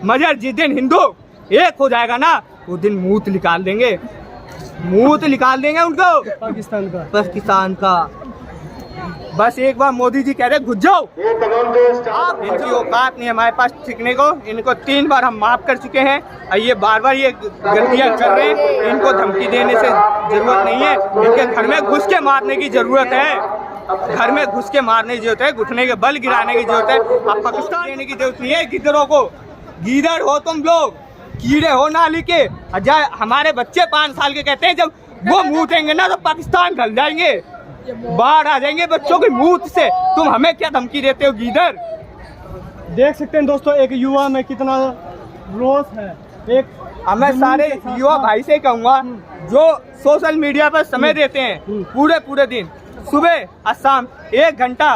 मगर जिस दिन हिंदू एक हो जाएगा ना, उस दिन मूत निकाल देंगे, मूत निकाल देंगे उनको, पाकिस्तान का। बस एक बार मोदी जी कह रहे घुस जाओ, आप इनकी औकात नहीं हमारे पास टिकने को। इनको 3 बार हम माफ कर चुके हैं और ये बार बार ये गलतियां कर रहे हैं। इनको धमकी देने से जरूरत नहीं है, इनके घर में घुस के मारने की जरूरत है, घर में घुस के मारने की जरूरत है, घुटने के बल गिराने की जरूरत है। अब पाकिस्तान देने की जरूरत नहीं है गिद्धरों को। गीदड़ हो तुम लोग, कीड़े हो नाली के। हमारे बच्चे 5 साल के कहते हैं जब वो मूतेंगे ना तो पाकिस्तान ढल जाएंगे, बाढ़ आ जाएंगे बच्चों की मूत से। तुम हमें क्या धमकी देते हो गीदड़? देख सकते हैं दोस्तों एक युवा में कितना रोष है। एक मैं सारे युवा भाई से कहूँगा जो सोशल मीडिया पर समय देते हैं पूरे दिन, सुबह और शाम 1 घंटा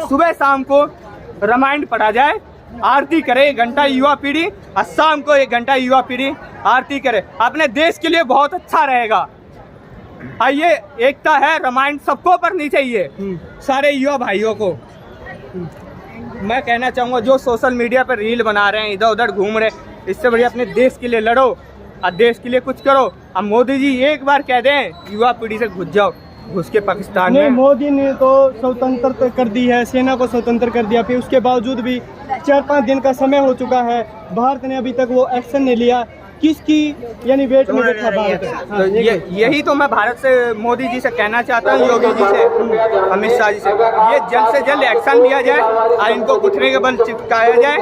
सुबह शाम को रामायण पढ़ा जाए, आरती करे 1 घंटा युवा पीढ़ी, और शाम को 1 घंटा युवा पीढ़ी आरती करे। अपने देश के लिए बहुत अच्छा रहेगा। ये एकता है, रामायण सबको पढ़नी चाहिए, सारे युवा भाइयों को। मैं कहना चाहूँगा जो सोशल मीडिया पर रील बना रहे हैं, इधर उधर घूम रहे, इससे बढ़िया अपने देश के लिए लड़ो और देश के लिए कुछ करो। अब मोदी जी एक बार कह दें युवा पीढ़ी से घुस जाओ, घुस के पाकिस्तान में। मोदी ने तो स्वतंत्र कर दी है, सेना को स्वतंत्र कर दिया, फिर उसके बावजूद भी 4-5 दिन का समय हो चुका है, भारत ने अभी तक वो एक्शन नहीं लिया। किसकी यानी वेट में बैठा भारत? तो यही तो मैं भारत से मोदी जी से कहना चाहता हूँ, योगी जी से, अमित शाह जी से, ये जल्द से जल्द एक्शन लिया जाए और इनको घुटने के बल चिपकाया जाए।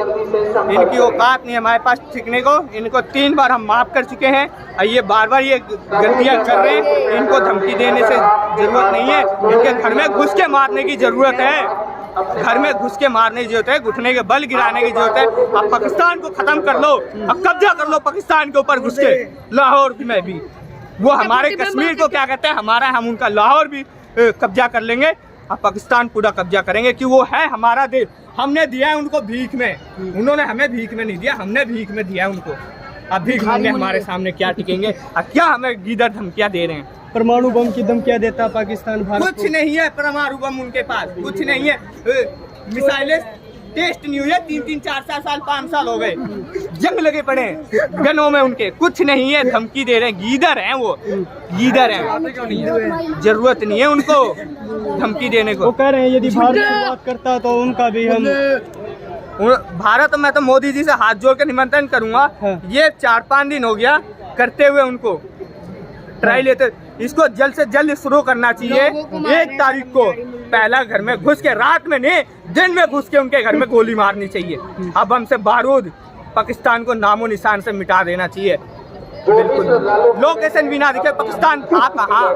इनकी औकात नहीं हमारे पास टिकने को। इनको 3 बार हम माफ कर चुके हैं और ये बार बार ये गलतियाँ कर रहे हैं। इनको धमकी देने से जरूरत नहीं है, इनके घर में घुस के मारने की जरूरत है, घर में घुस के मारने की जरूरत है, घुटने के बल गिराने की जरूरत है। अब पाकिस्तान को खत्म कर लो, अब कब्जा कर लो पाकिस्तान के ऊपर घुस के। लाहौर में भी वो हमारे कश्मीर को क्या कहते हैं हमारा, हम उनका लाहौर भी कब्जा कर लेंगे। अब पाकिस्तान पूरा कब्जा करेंगे कि वो है हमारा देश। हमने दिया है उनको भीख में, उन्होंने हमें भीख में नहीं दिया, हमने भीख में दिया उनको। अब भीख मांगने हमारे सामने क्या टिकेंगे? अब क्या हमें गीदड़ धमकियाँ दे रहे हैं? परमाणु बम की धमकियां देता पाकिस्तान भारत कुछ नहीं है, परमाणु बम उनके पास कुछ नहीं है। मिसाइलें टेस्ट नहीं हुई है, 3-3, 4-4 साल 5 साल हो गए, जंग लगे पड़े हैं गनों में उनके, कुछ नहीं है, धमकी दे रहे हैं। गीदड़ हैं वो, गीदड़ हैं, जरूरत नहीं है उनको धमकी देने को। वो कह रहे हैं यदि भारत से बात करता तो उनका भी हम भारत में तो मोदी जी से हाथ जोड़ के निमंत्रण करूंगा। ये 4-5 दिन हो गया करते हुए, उनको ट्राई लेते, इसको जल्द से जल्द शुरू करना चाहिए। 1 तारीख को पहला घर में घुस के, रात में नहीं दिन में घुस के उनके घर में गोली मारनी चाहिए। अब हमसे बारूद पाकिस्तान को नामो निशान से मिटा देना चाहिए। बिल्कुल लोकेशन भी ना दिखे, पाकिस्तान था कहाँ,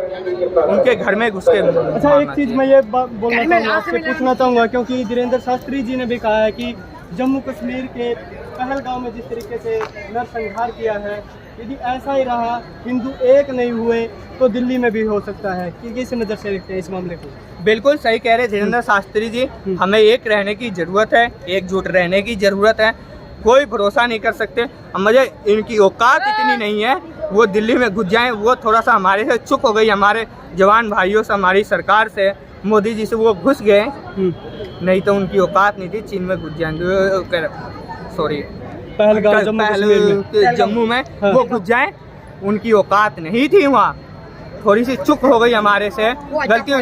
उनके घर में घुस के। अच्छा एक चीज मैं ये बोलना चाहूँगा, आपसे पूछना चाहूँगा, क्योंकि धीरेन्द्र शास्त्री जी ने भी कहा है कि जम्मू कश्मीर के पहलगाम में जिस तरीके से नरसंहार किया है, यदि ऐसा ही रहा, हिंदू एक नहीं हुए तो दिल्ली में भी हो सकता है। कि किस नज़र से देखते हैं इस मामले को? बिल्कुल सही कह रहे धीरेन्द्र शास्त्री जी, हमें एक रहने की जरूरत है, एकजुट रहने की जरूरत है। कोई भरोसा नहीं कर सकते। मुझे इनकी औकात इतनी नहीं है वो दिल्ली में घुस जाएं। वो थोड़ा सा हमारे से चुप हो गई, हमारे जवान भाइयों से, हमारी सरकार से, मोदी जी से वो घुस गए, नहीं तो उनकी औकात नहीं थी चीन में घुस जाएंगे। सॉरी जम्मू में वो घुस जाए, उनकी औकात नहीं थी वहाँ। थोड़ी सी चुप हो गई हमारे से, गलती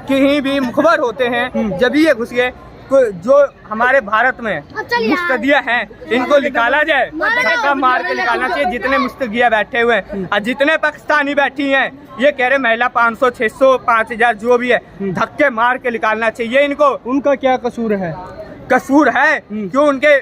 कहीं भी मुखबर होते हैं जब ये घुस गए। जो हमारे भारत में मुस्तदिया हैं इनको निकाला जाए, धक्का मार के निकालना चाहिए। जितने मुस्तदिया बैठे हुए हैं और जितने पाकिस्तानी बैठी हैं, ये कह रहे महिला 500, 600, 5000 जो भी है, धक्के मार के निकालना चाहिए इनको। उनका क्या कसूर है? कसूर है क्यों? उनके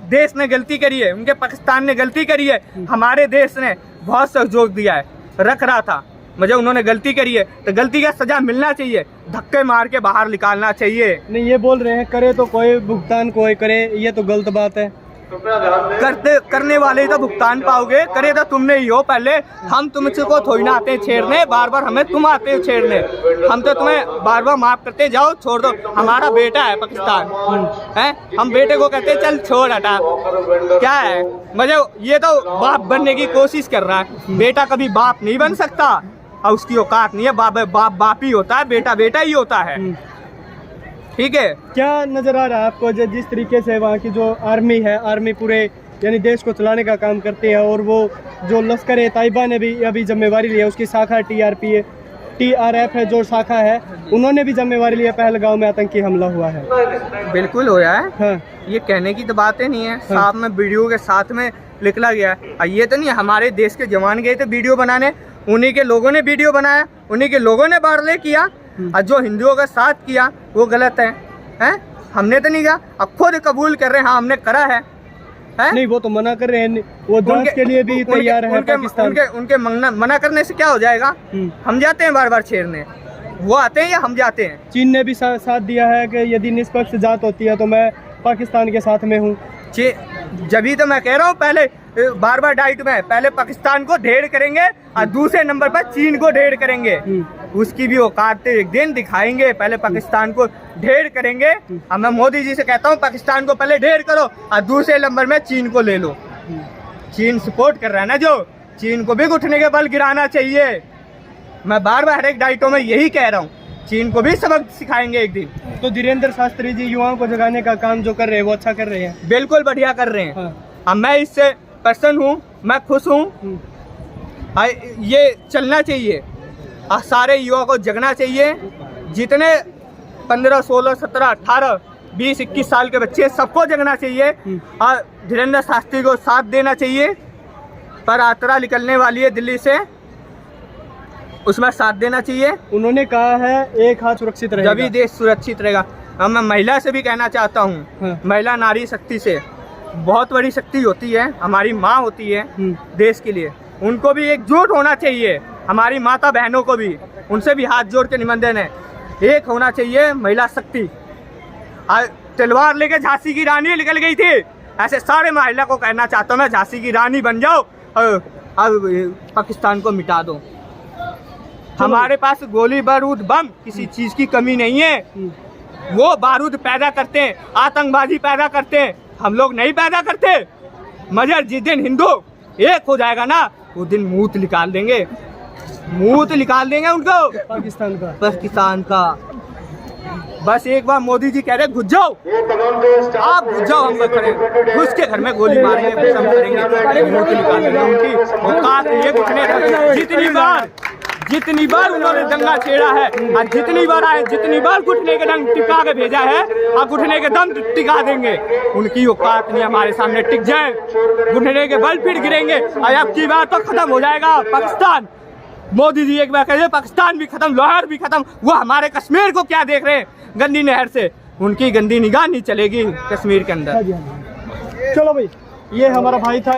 देश ने गलती करी है, उनके पाकिस्तान ने गलती करी है, हमारे देश ने बहुत सहयोग दिया है, रख रहा था। मुझे उन्होंने गलती करी है तो गलती का सजा मिलना चाहिए, धक्के मार के बाहर निकालना चाहिए। नहीं ये बोल रहे हैं करे तो कोई भुगतान कोई करे, ये तो गलत बात है। करने वाले ही तो भुगतान पाओगे, करे तो तुमने ही हो पहले। हम तुमसे को थोड़ी ना आते हैं छेड़ने, बार बार हमें तुम आते हो छेड़ने। हम तो तुम्हें बार बार माफ करते जाओ, छोड़ दो। हमारा बेटा है पाकिस्तान है, हम बेटे को कहते चल छोड़ हटा, क्या है मुझे। ये तो बाप बनने की कोशिश कर रहा है, बेटा कभी बाप नहीं बन सकता और उसकी औकात नहीं है। बाप ही होता है, बेटा बेटा ही होता है। ठीक है। क्या नजर आ रहा है आपको जिस तरीके से वहाँ की जो आर्मी है, आर्मी पूरे यानी देश को चलाने का काम करती है, और वो जो लश्कर ए तैयबा ने भी अभी जिम्मेवारी लिया, उसकी शाखा TRF है जो शाखा है, उन्होंने भी जिम्मेवारी लिया, पहलगाम में आतंकी हमला हुआ है। बिल्कुल होया है। हाँ। ये कहने की तो बातें नहीं है, साथ में वीडियो के साथ में निकला गया है। और ये तो नहीं हमारे देश के जवान गए थे वीडियो बनाने, उन्हीं के लोगों ने वीडियो बनाया, उन्हीं के लोगों ने बारले किया, और जो हिंदुओं का साथ किया वो गलत है, हैं? हमने तो नहीं किया। अब खुद कबूल कर रहे हैं हाँ हमने करा है। नहीं वो तो मना कर रहे हैं, वो जांच के लिए भी तैयार है पाकिस्तान। उनके मना करने से क्या हो जाएगा? हम जाते हैं बार बार छेड़ने, वो आते हैं या हम जाते हैं? चीन ने भी साथ दिया है कि यदि निष्पक्ष जांच होती है तो मैं पाकिस्तान के साथ में हूँ। जभी तो मैं कह रहा हूँ, पहले बार बार डाइट में पहले पाकिस्तान को ढेर करेंगे और दूसरे नंबर पर चीन को ढेर करेंगे। उसकी भी औकात एक दिन दिखाएंगे, पहले पाकिस्तान को ढेर करेंगे। अब मैं मोदी जी से कहता हूँ पाकिस्तान को पहले ढेर करो और दूसरे नंबर में चीन को ले लो। चीन सपोर्ट कर रहा है ना, जो चीन को भी घुटने के बल गिराना चाहिए। मैं बार बार हर एक डाइटों में यही कह रहा हूँ, चीन को भी सबक सिखाएंगे एक दिन। तो धीरेन्द्र शास्त्री जी युवाओं को जगाने का काम जो कर रहे हैं वो अच्छा कर रहे हैं, बिल्कुल बढ़िया कर रहे हैं। हाँ। अब मैं इससे पर्सन हूँ, मैं खुश हूँ। ये चलना चाहिए और सारे युवा को जगना चाहिए। जितने 15, 16, 17, 18, 20, 21 साल के बच्चे सबको जगना चाहिए और धीरेन्द्र शास्त्री को साथ देना चाहिए। पर यात्रा निकलने वाली है दिल्ली से, उसमें साथ देना चाहिए। उन्होंने कहा है एक हाथ सुरक्षित रहेगा, जब देश सुरक्षित रहेगा। अब मैं महिला से भी कहना चाहता हूँ, हाँ। महिला नारी शक्ति से बहुत बड़ी शक्ति होती है, हमारी माँ होती है देश के लिए। उनको भी एकजुट होना चाहिए, हमारी माता बहनों को भी, उनसे भी हाथ जोड़ के निवेदन है, एक होना चाहिए महिला शक्ति। तलवार लेके झांसी की रानी निकल गई थी, ऐसे सारे महिला को कहना चाहता हूँ मैं, झांसी की रानी बन जाओ और पाकिस्तान को मिटा दो। हमारे पास गोली बारूद बम किसी चीज की कमी नहीं है। वो बारूद पैदा करते हैं, आतंकवादी पैदा करते हैं, हम लोग नहीं पैदा करते। मगर जिस दिन हिंदू एक हो जाएगा ना, उस दिन मूत निकाल देंगे, मूत निकाल देंगे उनको, पाकिस्तान का। बस एक बार मोदी जी कह रहे घुस जाओ, आप घुस जाओ, हम खड़े घुस के घर में गोली मारेंगे, सब करेंगे, मूत निकाल देंगे उनकी औकात। ये घुटने जितनी बार उन्होंने दंगा छेड़ा है और जितनी बार आए, जितनी बार घुटने के दम टिका के भेजा है और घुटने के दम टिका देंगे। उनकी औकात नहीं हमारे सामने टिक जाए, घुटने के बल फिर गिरेंगे और अब की बार तो खत्म हो जाएगा पाकिस्तान। मोदी जी एक बार कह रहे पाकिस्तान भी खत्म, लाहौर भी खत्म। वो हमारे कश्मीर को क्या देख रहे हैं गंदी नहर से, उनकी गंदी निगाह नहीं चलेगी कश्मीर के अंदर। चलो भाई, ये हमारा भाई था।